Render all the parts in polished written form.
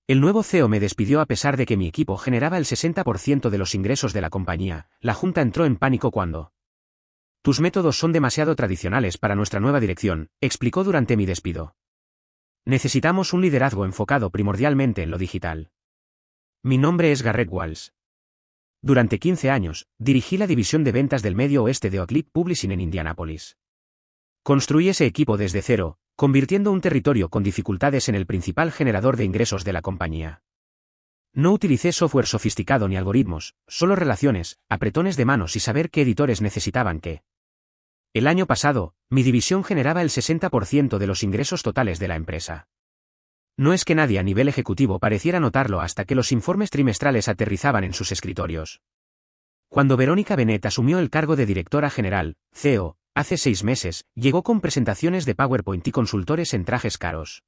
El nuevo CEO me despidió a pesar de que mi equipo generaba el 60% de los ingresos de la compañía. La junta entró en pánico cuando... Tus métodos son demasiado tradicionales para nuestra nueva dirección, explicó durante mi despido. Necesitamos un liderazgo enfocado primordialmente en lo digital. Mi nombre es Garrett Walls. Durante 15 años, dirigí la división de ventas del Medio Oeste de Oakleaf Publishing en Indianápolis. Construí ese equipo desde cero, convirtiendo un territorio con dificultades en el principal generador de ingresos de la compañía. No utilicé software sofisticado ni algoritmos, solo relaciones, apretones de manos y saber qué editores necesitaban qué. El año pasado, mi división generaba el 60% de los ingresos totales de la empresa. No es que nadie a nivel ejecutivo pareciera notarlo hasta que los informes trimestrales aterrizaban en sus escritorios. Cuando Verónica Bennett asumió el cargo de directora general, CEO, hace 6 meses, llegó con presentaciones de PowerPoint y consultores en trajes caros.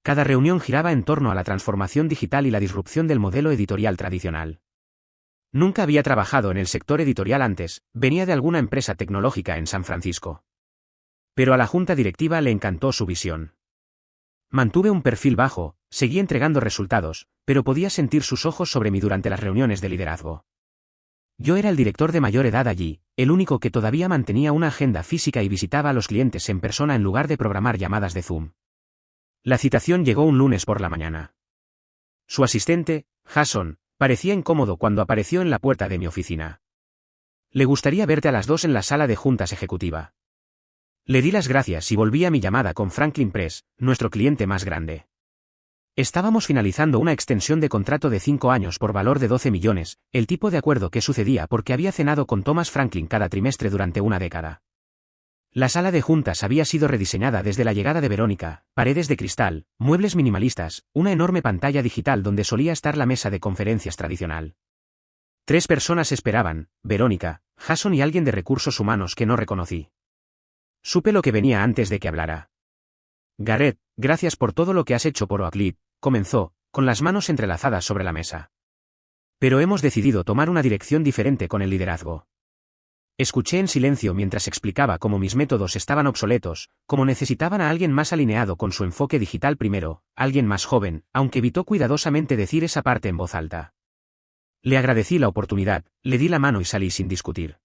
Cada reunión giraba en torno a la transformación digital y la disrupción del modelo editorial tradicional. Nunca había trabajado en el sector editorial antes, venía de alguna empresa tecnológica en San Francisco. Pero a la junta directiva le encantó su visión. Mantuve un perfil bajo, seguí entregando resultados, pero podía sentir sus ojos sobre mí durante las reuniones de liderazgo. Yo era el director de mayor edad allí, el único que todavía mantenía una agenda física y visitaba a los clientes en persona en lugar de programar llamadas de Zoom. La citación llegó un lunes por la mañana. Su asistente, Jason, parecía incómodo cuando apareció en la puerta de mi oficina. Le gustaría verte a las 2 en la sala de juntas ejecutiva. Le di las gracias y volví a mi llamada con Franklin Press, nuestro cliente más grande. Estábamos finalizando una extensión de contrato de 5 años por valor de 12 millones, el tipo de acuerdo que sucedía porque había cenado con Thomas Franklin cada trimestre durante una década. La sala de juntas había sido rediseñada desde la llegada de Verónica, paredes de cristal, muebles minimalistas, una enorme pantalla digital donde solía estar la mesa de conferencias tradicional. 3 personas esperaban, Verónica, Jason y alguien de recursos humanos que no reconocí. Supe lo que venía antes de que hablara. Garrett, gracias por todo lo que has hecho por Oakleaf, comenzó, con las manos entrelazadas sobre la mesa. Pero hemos decidido tomar una dirección diferente con el liderazgo. Escuché en silencio mientras explicaba cómo mis métodos estaban obsoletos, cómo necesitaban a alguien más alineado con su enfoque digital primero, alguien más joven, aunque evitó cuidadosamente decir esa parte en voz alta. Le agradecí la oportunidad, le di la mano y salí sin discutir.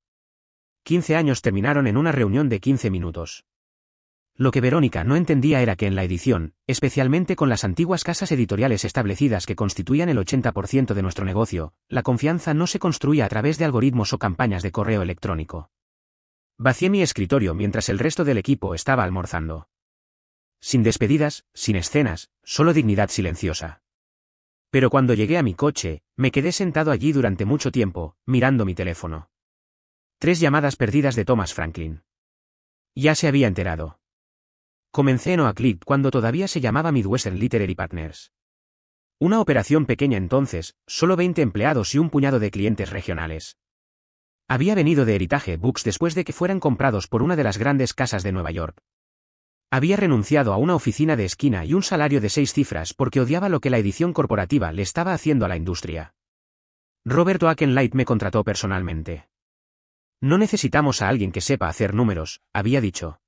15 años terminaron en una reunión de 15 minutos. Lo que Verónica no entendía era que en la edición, especialmente con las antiguas casas editoriales establecidas que constituían el 80% de nuestro negocio, la confianza no se construía a través de algoritmos o campañas de correo electrónico. Vacié mi escritorio mientras el resto del equipo estaba almorzando. Sin despedidas, sin escenas, solo dignidad silenciosa. Pero cuando llegué a mi coche, me quedé sentado allí durante mucho tiempo, mirando mi teléfono. 3 llamadas perdidas de Thomas Franklin. Ya se había enterado. Comencé en Oakleaf cuando todavía se llamaba Midwestern Literary Partners. Una operación pequeña entonces, solo 20 empleados y un puñado de clientes regionales. Había venido de Heritage Books después de que fueran comprados por una de las grandes casas de Nueva York. Había renunciado a una oficina de esquina y un salario de 6 cifras porque odiaba lo que la edición corporativa le estaba haciendo a la industria. Robert Oakenlight me contrató personalmente. No necesitamos a alguien que sepa hacer números, había dicho.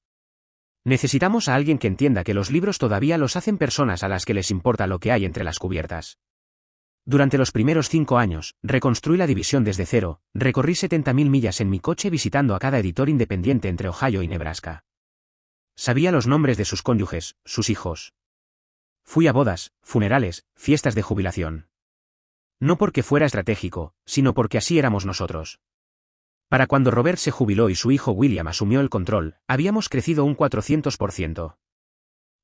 Necesitamos a alguien que entienda que los libros todavía los hacen personas a las que les importa lo que hay entre las cubiertas. Durante los primeros 5 años, reconstruí la división desde cero, recorrí 70.000 millas en mi coche visitando a cada editor independiente entre Ohio y Nebraska. Sabía los nombres de sus cónyuges, sus hijos. Fui a bodas, funerales, fiestas de jubilación. No porque fuera estratégico, sino porque así éramos nosotros. Para cuando Robert se jubiló y su hijo William asumió el control, habíamos crecido un 400%.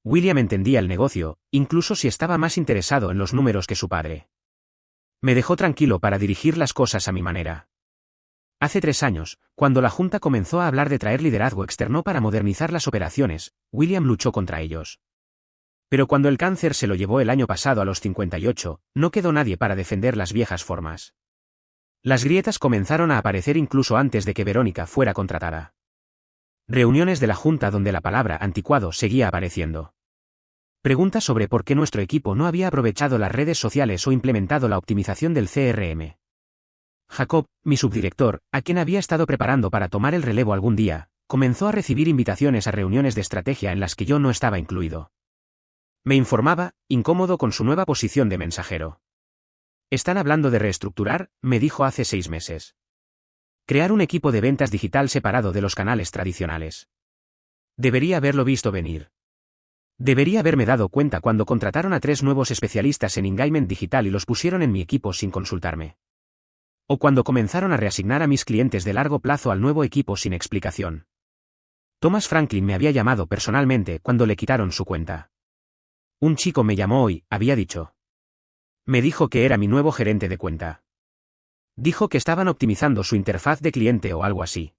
William entendía el negocio, incluso si estaba más interesado en los números que su padre. Me dejó tranquilo para dirigir las cosas a mi manera. Hace 3 años, cuando la Junta comenzó a hablar de traer liderazgo externo para modernizar las operaciones, William luchó contra ellos. Pero cuando el cáncer se lo llevó el año pasado a los 58, no quedó nadie para defender las viejas formas. Las grietas comenzaron a aparecer incluso antes de que Verónica fuera contratada. Reuniones de la Junta donde la palabra anticuado seguía apareciendo. Preguntas sobre por qué nuestro equipo no había aprovechado las redes sociales o implementado la optimización del CRM. Jacob, mi subdirector, a quien había estado preparando para tomar el relevo algún día, comenzó a recibir invitaciones a reuniones de estrategia en las que yo no estaba incluido. Me informaba, incómodo con su nueva posición de mensajero. Están hablando de reestructurar, me dijo hace 6 meses. Crear un equipo de ventas digital separado de los canales tradicionales. Debería haberlo visto venir. Debería haberme dado cuenta cuando contrataron a 3 nuevos especialistas en engagement digital y los pusieron en mi equipo sin consultarme. O cuando comenzaron a reasignar a mis clientes de largo plazo al nuevo equipo sin explicación. Thomas Franklin me había llamado personalmente cuando le quitaron su cuenta. Un chico me llamó hoy, había dicho. Me dijo que era mi nuevo gerente de cuenta. Dijo que estaban optimizando su interfaz de cliente o algo así.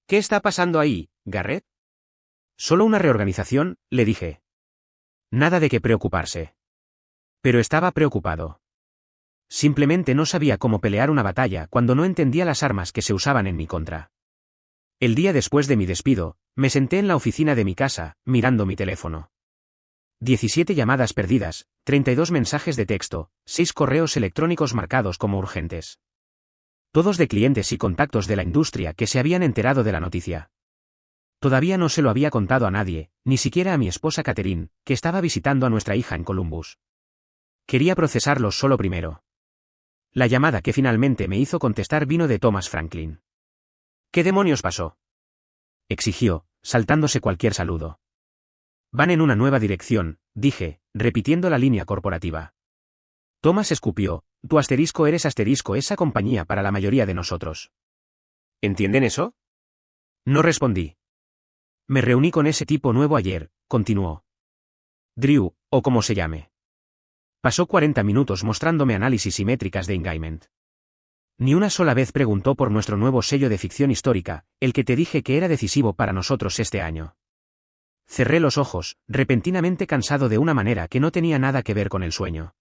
¿Qué está pasando ahí, Garrett? Solo una reorganización, le dije. Nada de qué preocuparse. Pero estaba preocupado. Simplemente no sabía cómo pelear una batalla cuando no entendía las armas que se usaban en mi contra. El día después de mi despido, me senté en la oficina de mi casa, mirando mi teléfono. 17 llamadas perdidas, 32 mensajes de texto, 6 correos electrónicos marcados como urgentes. Todos de clientes y contactos de la industria que se habían enterado de la noticia. Todavía no se lo había contado a nadie, ni siquiera a mi esposa Catherine, que estaba visitando a nuestra hija en Columbus. Quería procesarlos solo primero. La llamada que finalmente me hizo contestar vino de Thomas Franklin. ¿Qué demonios pasó?, exigió, saltándose cualquier saludo. Van en una nueva dirección, dije, repitiendo la línea corporativa. Thomas escupió, tú asterisco eres asterisco esa compañía para la mayoría de nosotros. ¿Entienden eso? No respondí. Me reuní con ese tipo nuevo ayer, continuó. Drew, o como se llame. Pasó 40 minutos mostrándome análisis y métricas de engagement. Ni una sola vez preguntó por nuestro nuevo sello de ficción histórica, el que te dije que era decisivo para nosotros este año. Cerré los ojos, repentinamente cansado de una manera que no tenía nada que ver con el sueño.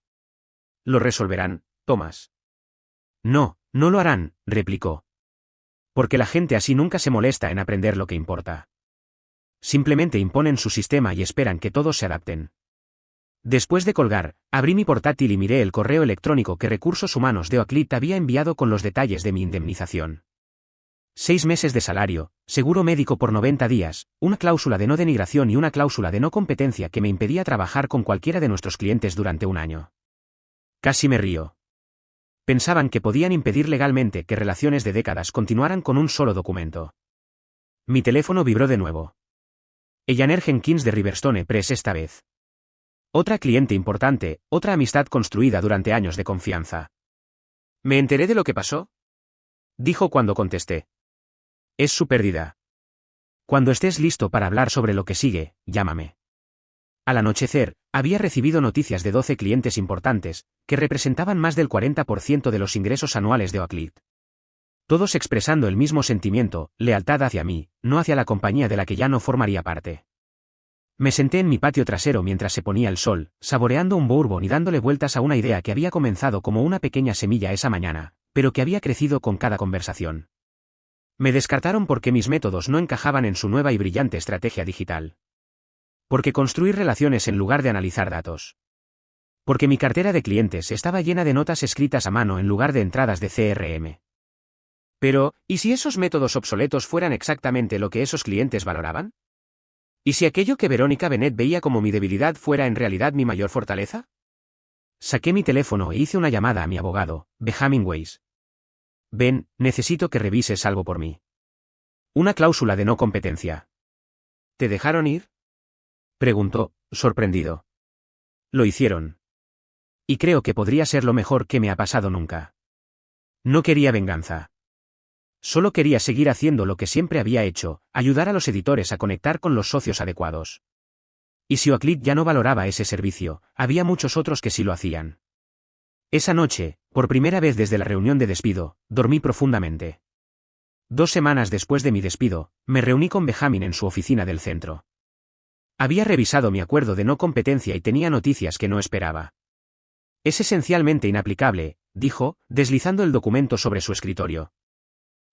¿Lo resolverán, Thomas? No, no lo harán, replicó. Porque la gente así nunca se molesta en aprender lo que importa. Simplemente imponen su sistema y esperan que todos se adapten. Después de colgar, abrí mi portátil y miré el correo electrónico que Recursos Humanos de Oakland había enviado con los detalles de mi indemnización. 6 meses de salario, seguro médico por 90 días, una cláusula de no denigración y una cláusula de no competencia que me impedía trabajar con cualquiera de nuestros clientes durante un año. Casi me río. Pensaban que podían impedir legalmente que relaciones de décadas continuaran con un solo documento. Mi teléfono vibró de nuevo. Eleanor Jenkins de Riverstone Press esta vez. Otra cliente importante, otra amistad construida durante años de confianza. ¿Me enteré de lo que pasó?, dijo cuando contesté. Es su pérdida. Cuando estés listo para hablar sobre lo que sigue, llámame. Al anochecer, había recibido noticias de 12 clientes importantes, que representaban más del 40% de los ingresos anuales de Oakland. Todos expresando el mismo sentimiento, lealtad hacia mí, no hacia la compañía de la que ya no formaría parte. Me senté en mi patio trasero mientras se ponía el sol, saboreando un bourbon y dándole vueltas a una idea que había comenzado como una pequeña semilla esa mañana, pero que había crecido con cada conversación. Me descartaron porque mis métodos no encajaban en su nueva y brillante estrategia digital. Porque construir relaciones en lugar de analizar datos. Porque mi cartera de clientes estaba llena de notas escritas a mano en lugar de entradas de CRM. Pero, ¿y si esos métodos obsoletos fueran exactamente lo que esos clientes valoraban? ¿Y si aquello que Verónica Bennett veía como mi debilidad fuera en realidad mi mayor fortaleza? Saqué mi teléfono e hice una llamada a mi abogado, Benjamin Weiss. Ben, necesito que revises algo por mí. Una cláusula de no competencia. ¿Te dejaron ir?, preguntó, sorprendido. Lo hicieron. Y creo que podría ser lo mejor que me ha pasado nunca. No quería venganza. Solo quería seguir haciendo lo que siempre había hecho, ayudar a los editores a conectar con los socios adecuados. Y si Oakland ya no valoraba ese servicio, había muchos otros que sí lo hacían. Esa noche, por primera vez desde la reunión de despido, dormí profundamente. 2 semanas después de mi despido, me reuní con Benjamin en su oficina del centro. Había revisado mi acuerdo de no competencia y tenía noticias que no esperaba. Es esencialmente inaplicable, dijo, deslizando el documento sobre su escritorio.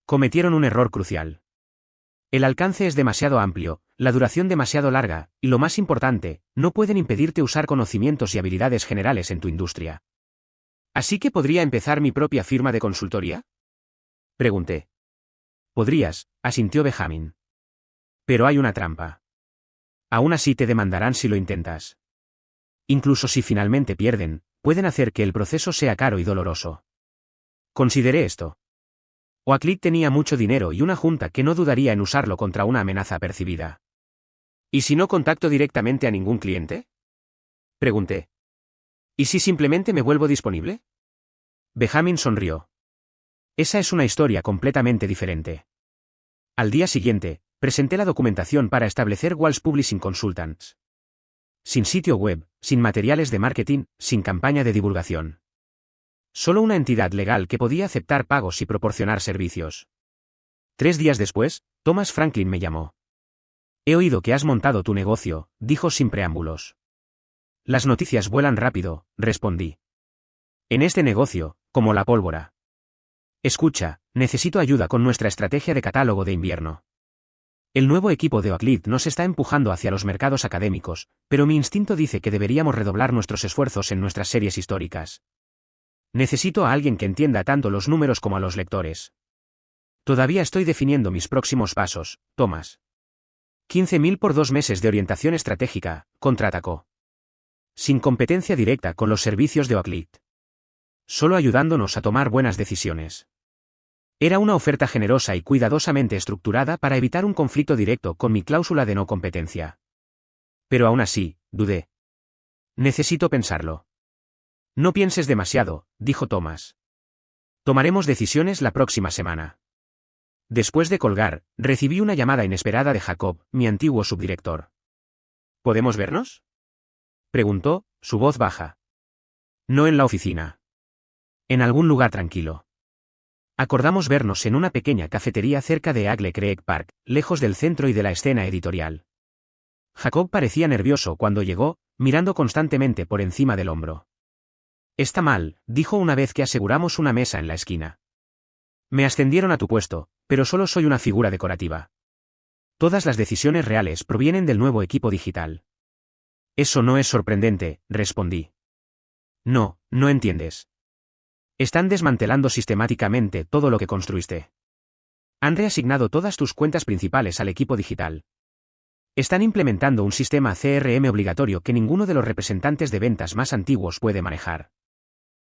Cometieron un error crucial. El alcance es demasiado amplio, la duración demasiado larga, y lo más importante, no pueden impedirte usar conocimientos y habilidades generales en tu industria. ¿Así que podría empezar mi propia firma de consultoría?, pregunté. Podrías, asintió Benjamin. Pero hay una trampa. Aún así te demandarán si lo intentas. Incluso si finalmente pierden, pueden hacer que el proceso sea caro y doloroso. Consideré esto. Oaklead tenía mucho dinero y una junta que no dudaría en usarlo contra una amenaza percibida. ¿Y si no contacto directamente a ningún cliente? Pregunté. ¿Y si simplemente me vuelvo disponible? Benjamin sonrió. Esa es una historia completamente diferente. Al día siguiente, presenté la documentación para establecer Walsh Publishing Consultants. Sin sitio web, sin materiales de marketing, sin campaña de divulgación. Solo una entidad legal que podía aceptar pagos y proporcionar servicios. 3 días después, Thomas Franklin me llamó. He oído que has montado tu negocio, dijo sin preámbulos. Las noticias vuelan rápido, respondí. En este negocio, como la pólvora. Escucha, necesito ayuda con nuestra estrategia de catálogo de invierno. El nuevo equipo de Oaklead nos está empujando hacia los mercados académicos, pero mi instinto dice que deberíamos redoblar nuestros esfuerzos en nuestras series históricas. Necesito a alguien que entienda tanto los números como a los lectores. Todavía estoy definiendo mis próximos pasos, Thomas. 15.000 por 2 meses de orientación estratégica, contraatacó. Sin competencia directa con los servicios de Oaklead. Solo ayudándonos a tomar buenas decisiones. Era una oferta generosa y cuidadosamente estructurada para evitar un conflicto directo con mi cláusula de no competencia. Pero aún así, dudé. Necesito pensarlo. No pienses demasiado, dijo Thomas. Tomaremos decisiones la próxima semana. Después de colgar, recibí una llamada inesperada de Jacob, mi antiguo subdirector. ¿Podemos vernos?, preguntó, su voz baja. No en la oficina. En algún lugar tranquilo. Acordamos vernos en una pequeña cafetería cerca de Agle Creek Park, lejos del centro y de la escena editorial. Jacob parecía nervioso cuando llegó, mirando constantemente por encima del hombro. Está mal, dijo una vez que aseguramos una mesa en la esquina. Me ascendieron a tu puesto, pero solo soy una figura decorativa. Todas las decisiones reales provienen del nuevo equipo digital. Eso no es sorprendente, respondí. No, no entiendes. Están desmantelando sistemáticamente todo lo que construiste. Han reasignado todas tus cuentas principales al equipo digital. Están implementando un sistema CRM obligatorio que ninguno de los representantes de ventas más antiguos puede manejar.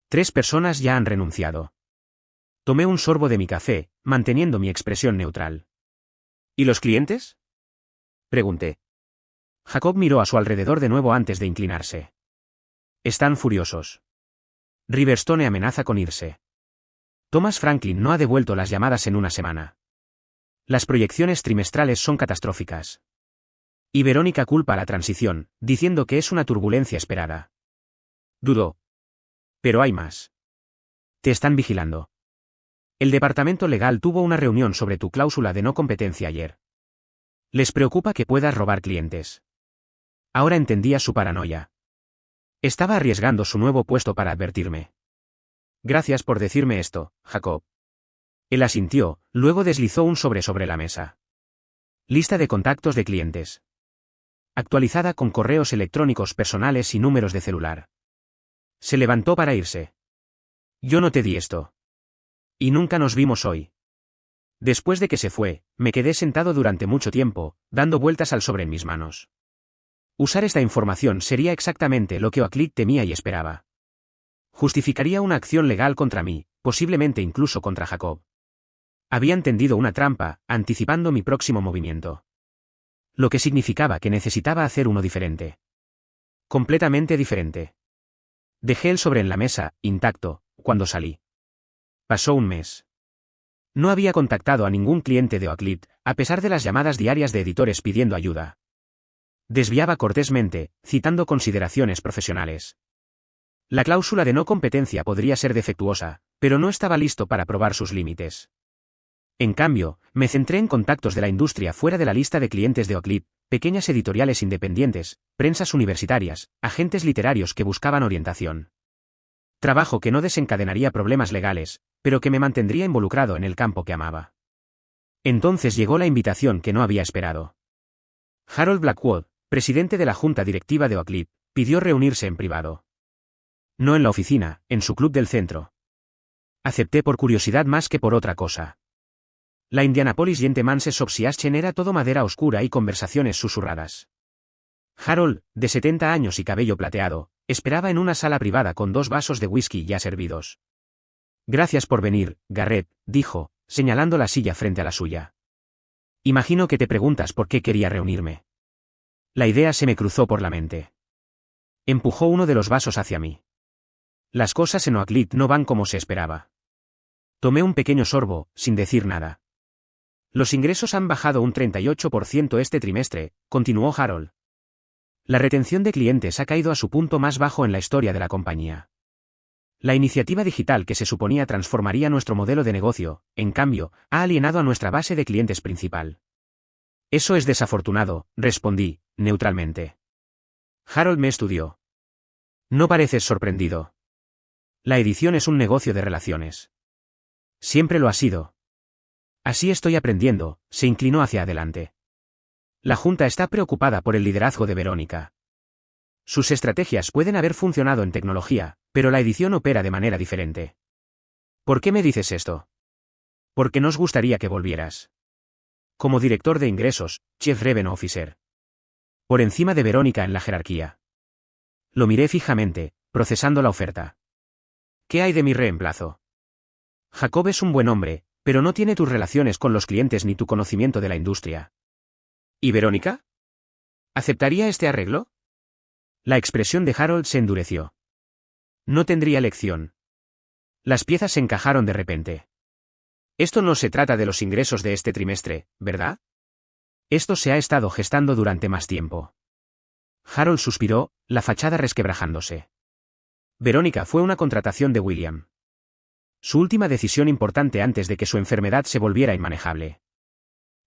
3 personas ya han renunciado. Tomé un sorbo de mi café, manteniendo mi expresión neutral. ¿Y los clientes?, pregunté. Jacob miró a su alrededor de nuevo antes de inclinarse. Están furiosos. Riverstone amenaza con irse. Thomas Franklin no ha devuelto las llamadas en una semana. Las proyecciones trimestrales son catastróficas. Y Verónica culpa a la transición, diciendo que es una turbulencia esperada. Dudó. Pero hay más. Te están vigilando. El departamento legal tuvo una reunión sobre tu cláusula de no competencia ayer. Les preocupa que puedas robar clientes. Ahora entendía su paranoia. Estaba arriesgando su nuevo puesto para advertirme. Gracias por decirme esto, Jacob. Él asintió, luego deslizó un sobre la mesa. Lista de contactos de clientes. Actualizada con correos electrónicos personales y números de celular. Se levantó para irse. Yo no te di esto. Y nunca nos vimos hoy. Después de que se fue, me quedé sentado durante mucho tiempo, dando vueltas al sobre en mis manos. Usar esta información sería exactamente lo que Oaklead temía y esperaba. Justificaría una acción legal contra mí, posiblemente incluso contra Jacob. Habían tendido una trampa, anticipando mi próximo movimiento. Lo que significaba que necesitaba hacer uno diferente. Completamente diferente. Dejé el sobre en la mesa, intacto, cuando salí. Pasó un mes. No había contactado a ningún cliente de Oaklead, a pesar de las llamadas diarias de editores pidiendo ayuda. Desviaba cortésmente, citando consideraciones profesionales. La cláusula de no competencia podría ser defectuosa, pero no estaba listo para probar sus límites. En cambio, me centré en contactos de la industria fuera de la lista de clientes de Oaklead, pequeñas editoriales independientes, prensas universitarias, agentes literarios que buscaban orientación. Trabajo que no desencadenaría problemas legales, pero que me mantendría involucrado en el campo que amaba. Entonces llegó la invitación que no había esperado. Harold Blackwood, presidente de la junta directiva de Oaklead, pidió reunirse en privado. No en la oficina, en su club del centro. Acepté por curiosidad más que por otra cosa. La Indianapolis Gentleman's Association era todo madera oscura y conversaciones susurradas. Harold, de 70 años y cabello plateado, esperaba en una sala privada con 2 vasos de whisky ya servidos. Gracias por venir, Garrett, dijo, señalando la silla frente a la suya. Imagino que te preguntas por qué quería reunirme. La idea se me cruzó por la mente. Empujó uno de los vasos hacia mí. Las cosas en Oakland no van como se esperaba. Tomé un pequeño sorbo, sin decir nada. Los ingresos han bajado un 38% este trimestre, continuó Harold. La retención de clientes ha caído a su punto más bajo en la historia de la compañía. La iniciativa digital que se suponía transformaría nuestro modelo de negocio, en cambio, ha alienado a nuestra base de clientes principal. Eso es desafortunado, respondí, neutralmente. Harold me estudió. No pareces sorprendido. La edición es un negocio de relaciones. Siempre lo ha sido. Así estoy aprendiendo, se inclinó hacia adelante. La Junta está preocupada por el liderazgo de Verónica. Sus estrategias pueden haber funcionado en tecnología, pero la edición opera de manera diferente. ¿Por qué me dices esto? Porque nos gustaría que volvieras. Como director de ingresos, Chief Revenue Officer. Por encima de Verónica en la jerarquía. Lo miré fijamente, procesando la oferta. ¿Qué hay de mi reemplazo? Jacob es un buen hombre, pero no tiene tus relaciones con los clientes ni tu conocimiento de la industria. ¿Y Verónica? ¿Aceptaría este arreglo? La expresión de Harold se endureció. No tendría elección. Las piezas se encajaron de repente. Esto no se trata de los ingresos de este trimestre, ¿verdad? Esto se ha estado gestando durante más tiempo. Harold suspiró, la fachada resquebrajándose. Verónica fue una contratación de William. Su última decisión importante antes de que su enfermedad se volviera inmanejable.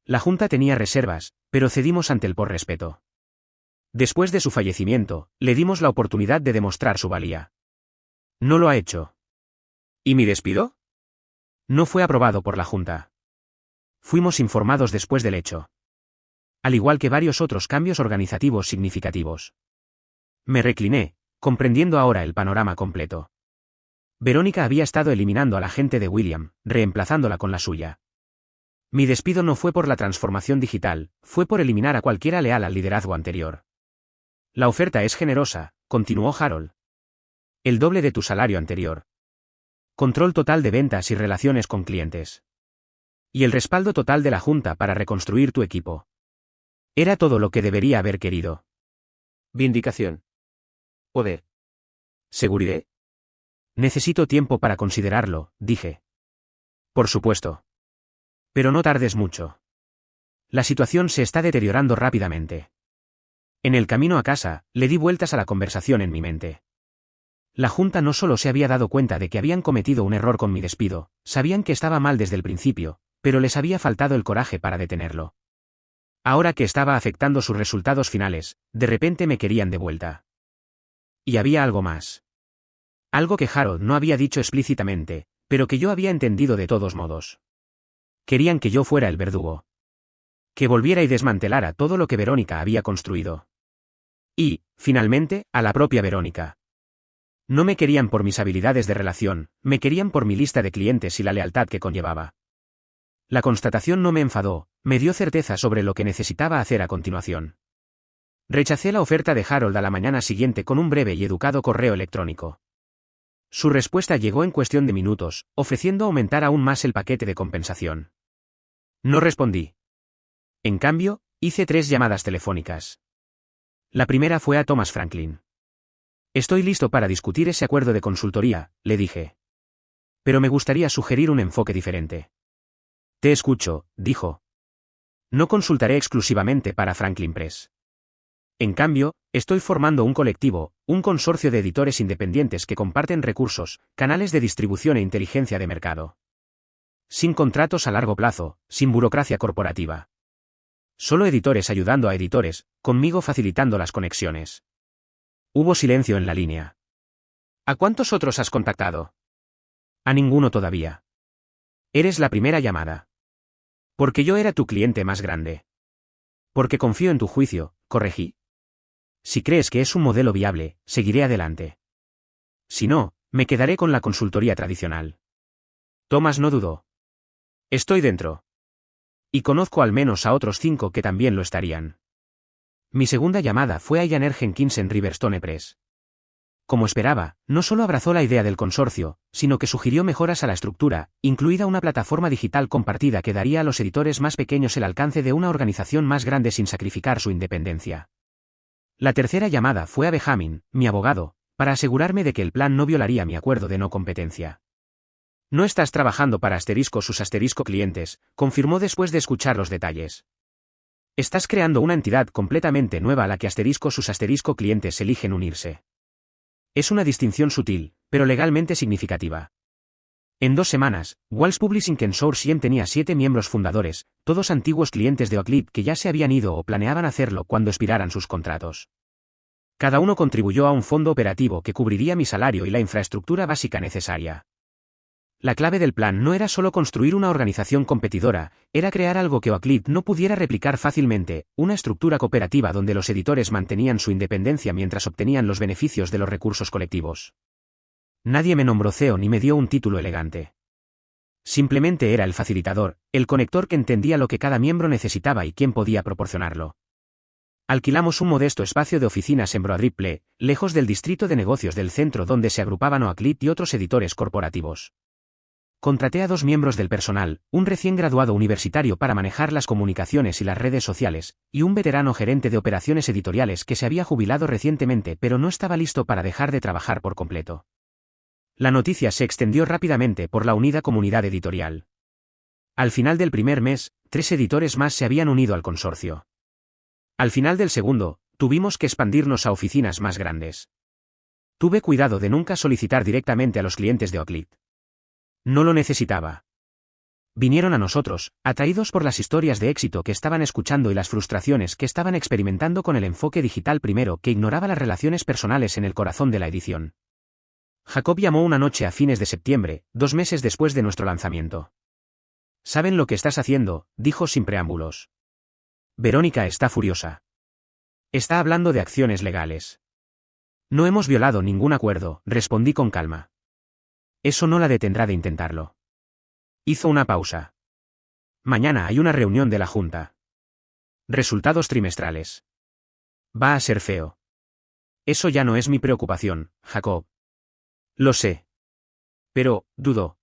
La Junta tenía reservas, pero cedimos ante él por respeto. Después de su fallecimiento, le dimos la oportunidad de demostrar su valía. No lo ha hecho. ¿Y mi despido? No fue aprobado por la Junta. Fuimos informados después del hecho. Al igual que varios otros cambios organizativos significativos. Me recliné, comprendiendo ahora el panorama completo. Verónica había estado eliminando a la gente de William, reemplazándola con la suya. Mi despido no fue por la transformación digital, fue por eliminar a cualquiera leal al liderazgo anterior. La oferta es generosa, continuó Harold. El doble de tu salario anterior. Control total de ventas y relaciones con clientes. Y el respaldo total de la Junta para reconstruir tu equipo. Era todo lo que debería haber querido. Vindicación. Poder. Seguridad. Necesito tiempo para considerarlo, dije. Por supuesto. Pero no tardes mucho. La situación se está deteriorando rápidamente. En el camino a casa, le di vueltas a la conversación en mi mente. La Junta no solo se había dado cuenta de que habían cometido un error con mi despido, sabían que estaba mal desde el principio, pero les había faltado el coraje para detenerlo. Ahora que estaba afectando sus resultados finales, de repente me querían de vuelta. Y había algo más. Algo que Harold no había dicho explícitamente, pero que yo había entendido de todos modos. Querían que yo fuera el verdugo. Que volviera y desmantelara todo lo que Verónica había construido. Y, finalmente, a la propia Verónica. No me querían por mis habilidades de relación, me querían por mi lista de clientes y la lealtad que conllevaba. La constatación no me enfadó, me dio certeza sobre lo que necesitaba hacer a continuación. Rechacé la oferta de Harold a la mañana siguiente con un breve y educado correo electrónico. Su respuesta llegó en cuestión de minutos, ofreciendo aumentar aún más el paquete de compensación. No respondí. En cambio, hice 3 llamadas telefónicas. La primera fue a Thomas Franklin. Estoy listo para discutir ese acuerdo de consultoría, le dije. Pero me gustaría sugerir un enfoque diferente. Te escucho, dijo. No consultaré exclusivamente para Franklin Press. En cambio, estoy formando un colectivo, un consorcio de editores independientes que comparten recursos, canales de distribución e inteligencia de mercado. Sin contratos a largo plazo, sin burocracia corporativa. Solo editores ayudando a editores, conmigo facilitando las conexiones. Hubo silencio en la línea. ¿A cuántos otros has contactado? A ninguno todavía. Eres la primera llamada. Porque yo era tu cliente más grande. Porque confío en tu juicio, corregí. Si crees que es un modelo viable, seguiré adelante. Si no, me quedaré con la consultoría tradicional. Thomas no dudó. Estoy dentro. Y conozco al menos a otros 5 que también lo estarían. Mi segunda llamada fue a Ian Jenkins en Riverstone Press. Como esperaba, no solo abrazó la idea del consorcio, sino que sugirió mejoras a la estructura, incluida una plataforma digital compartida que daría a los editores más pequeños el alcance de una organización más grande sin sacrificar su independencia. La tercera llamada fue a Benjamin, mi abogado, para asegurarme de que el plan no violaría mi acuerdo de no competencia. No estás trabajando para sus clientes, confirmó después de escuchar los detalles. Estás creando una entidad completamente nueva a la que sus clientes eligen unirse. Es una distinción sutil, pero legalmente significativa. En 2 semanas, Walsh Publishing Consortium tenía 7 miembros fundadores, todos antiguos clientes de Oakleaf que ya se habían ido o planeaban hacerlo cuando expiraran sus contratos. Cada uno contribuyó a un fondo operativo que cubriría mi salario y la infraestructura básica necesaria. La clave del plan no era solo construir una organización competidora, era crear algo que Oakleaf no pudiera replicar fácilmente, una estructura cooperativa donde los editores mantenían su independencia mientras obtenían los beneficios de los recursos colectivos. Nadie me nombró CEO ni me dio un título elegante. Simplemente era el facilitador, el conector que entendía lo que cada miembro necesitaba y quién podía proporcionarlo. Alquilamos un modesto espacio de oficinas en Broadripple, lejos del distrito de negocios del centro donde se agrupaban Oakleaf y otros editores corporativos. Contraté a 2 miembros del personal, un recién graduado universitario para manejar las comunicaciones y las redes sociales, y un veterano gerente de operaciones editoriales que se había jubilado recientemente pero no estaba listo para dejar de trabajar por completo. La noticia se extendió rápidamente por la unida comunidad editorial. Al final del primer mes, 3 editores más se habían unido al consorcio. Al final del segundo, tuvimos que expandirnos a oficinas más grandes. Tuve cuidado de nunca solicitar directamente a los clientes de Oakleaf. No lo necesitaba. Vinieron a nosotros, atraídos por las historias de éxito que estaban escuchando y las frustraciones que estaban experimentando con el enfoque digital primero que ignoraba las relaciones personales en el corazón de la edición. Jacob llamó una noche a fines de septiembre, 2 meses después de nuestro lanzamiento. «¿Saben lo que estás haciendo?», dijo sin preámbulos. Verónica está furiosa. Está hablando de acciones legales. No hemos violado ningún acuerdo, respondí con calma. Eso no la detendrá de intentarlo. Hizo una pausa. Mañana hay una reunión de la Junta. Resultados trimestrales. Va a ser feo. Eso ya no es mi preocupación, Jacob. Lo sé. Pero, dudo.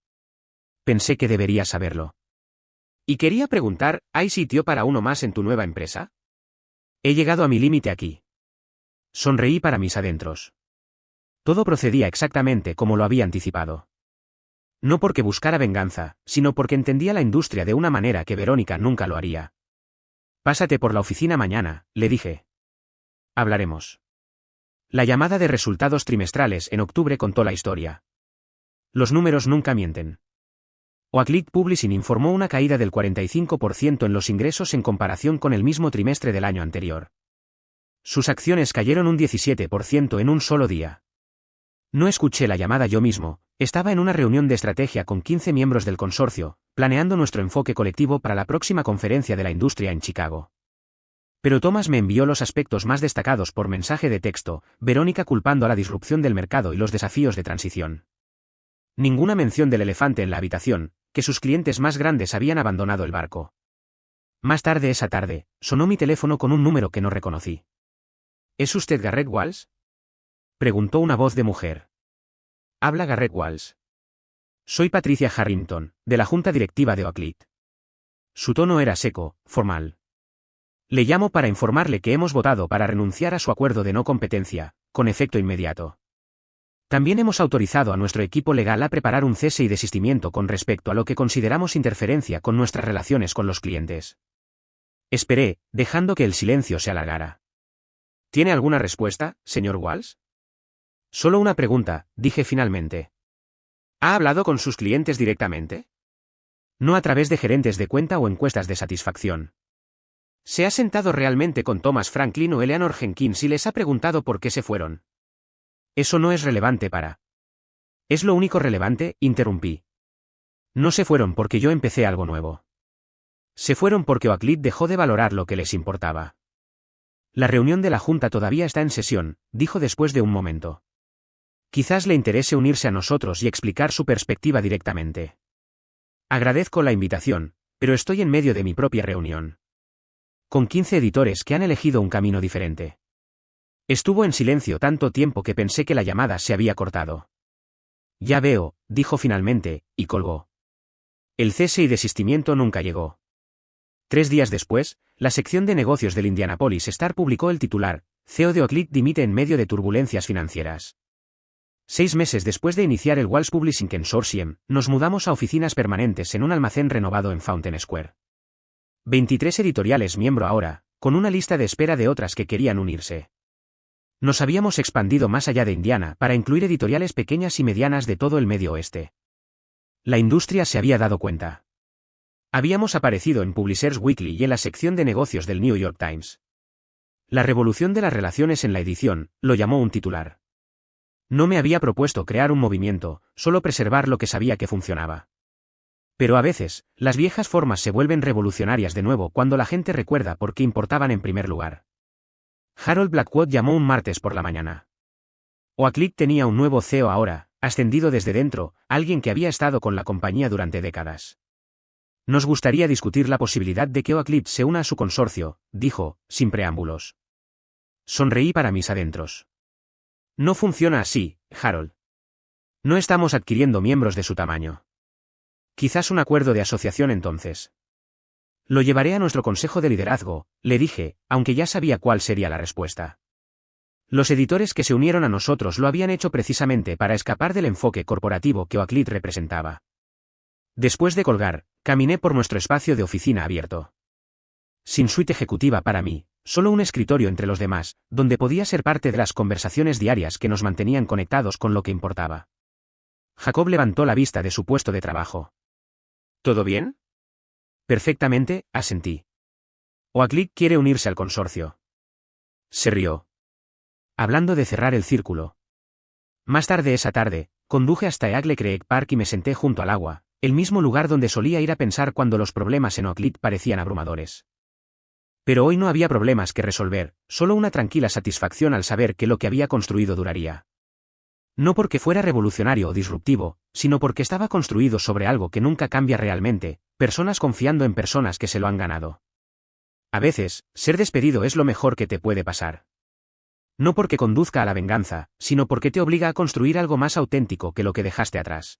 Pensé que debería saberlo. Y quería preguntar, ¿hay sitio para uno más en tu nueva empresa? He llegado a mi límite aquí. Sonreí para mis adentros. Todo procedía exactamente como lo había anticipado. No porque buscara venganza, sino porque entendía la industria de una manera que Verónica nunca lo haría. Pásate por la oficina mañana, le dije. Hablaremos. La llamada de resultados trimestrales en octubre contó la historia. Los números nunca mienten. Oakleaf Publishing informó una caída del 45% en los ingresos en comparación con el mismo trimestre del año anterior. Sus acciones cayeron un 17% en un solo día. No escuché la llamada yo mismo, estaba en una reunión de estrategia con 15 miembros del consorcio, planeando nuestro enfoque colectivo para la próxima conferencia de la industria en Chicago. Pero Thomas me envió los aspectos más destacados por mensaje de texto, Verónica culpando a la disrupción del mercado y los desafíos de transición. Ninguna mención del elefante en la habitación, que sus clientes más grandes habían abandonado el barco. Más tarde esa tarde, sonó mi teléfono con un número que no reconocí. ¿Es usted Garrett Walsh?, preguntó una voz de mujer. Habla Garrett Walsh. Soy Patricia Harrington, de la junta directiva de Oakleaf. Su tono era seco, formal. Le llamo para informarle que hemos votado para renunciar a su acuerdo de no competencia, con efecto inmediato. También hemos autorizado a nuestro equipo legal a preparar un cese y desistimiento con respecto a lo que consideramos interferencia con nuestras relaciones con los clientes. Esperé, dejando que el silencio se alargara. ¿Tiene alguna respuesta, señor Walsh? Solo una pregunta, dije finalmente. ¿Ha hablado con sus clientes directamente? No a través de gerentes de cuenta o encuestas de satisfacción. ¿Se ha sentado realmente con Thomas Franklin o Eleanor Jenkins y les ha preguntado por qué se fueron? Eso no es relevante para... Es lo único relevante, interrumpí. No se fueron porque yo empecé algo nuevo. Se fueron porque Oakleaf dejó de valorar lo que les importaba. La reunión de la Junta todavía está en sesión, dijo después de un momento. Quizás le interese unirse a nosotros y explicar su perspectiva directamente. Agradezco la invitación, pero estoy en medio de mi propia reunión. con 15 editores que han elegido un camino diferente. Estuvo en silencio tanto tiempo que pensé que la llamada se había cortado. Ya veo, dijo finalmente, y colgó. El cese y desistimiento nunca llegó. 3 días después, la sección de negocios del Indianapolis Star publicó el titular: CEO de Oakleaf dimite en medio de turbulencias financieras. 6 meses después de iniciar el Walsh Publishing Consortium, nos mudamos a oficinas permanentes en un almacén renovado en Fountain Square. 23 editoriales miembro ahora, con una lista de espera de otras que querían unirse. Nos habíamos expandido más allá de Indiana para incluir editoriales pequeñas y medianas de todo el Medio Oeste. La industria se había dado cuenta. Habíamos aparecido en Publishers Weekly y en la sección de negocios del New York Times. La revolución de las relaciones en la edición, lo llamó un titular. No me había propuesto crear un movimiento, solo preservar lo que sabía que funcionaba. Pero a veces, las viejas formas se vuelven revolucionarias de nuevo cuando la gente recuerda por qué importaban en primer lugar. Harold Blackwood llamó un martes por la mañana. Oakleaf tenía un nuevo CEO ahora, ascendido desde dentro, alguien que había estado con la compañía durante décadas. Nos gustaría discutir la posibilidad de que Oakleaf se una a su consorcio, dijo, sin preámbulos. Sonreí para mis adentros. No funciona así, Harold. No estamos adquiriendo miembros de su tamaño. Quizás un acuerdo de asociación entonces. Lo llevaré a nuestro consejo de liderazgo, le dije, aunque ya sabía cuál sería la respuesta. Los editores que se unieron a nosotros lo habían hecho precisamente para escapar del enfoque corporativo que Oakleaf representaba. Después de colgar, caminé por nuestro espacio de oficina abierto. Sin suite ejecutiva para mí, solo un escritorio entre los demás, donde podía ser parte de las conversaciones diarias que nos mantenían conectados con lo que importaba. Jacob levantó la vista de su puesto de trabajo. ¿Todo bien? Perfectamente, asentí. Oakleaf quiere unirse al consorcio. Se rió. Hablando de cerrar el círculo. Más tarde esa tarde, conduje hasta Eagle Creek Park y me senté junto al agua, el mismo lugar donde solía ir a pensar cuando los problemas en Oakleaf parecían abrumadores. Pero hoy no había problemas que resolver, solo una tranquila satisfacción al saber que lo que había construido duraría. No porque fuera revolucionario o disruptivo, sino porque estaba construido sobre algo que nunca cambia realmente, personas confiando en personas que se lo han ganado. A veces, ser despedido es lo mejor que te puede pasar. No porque conduzca a la venganza, sino porque te obliga a construir algo más auténtico que lo que dejaste atrás.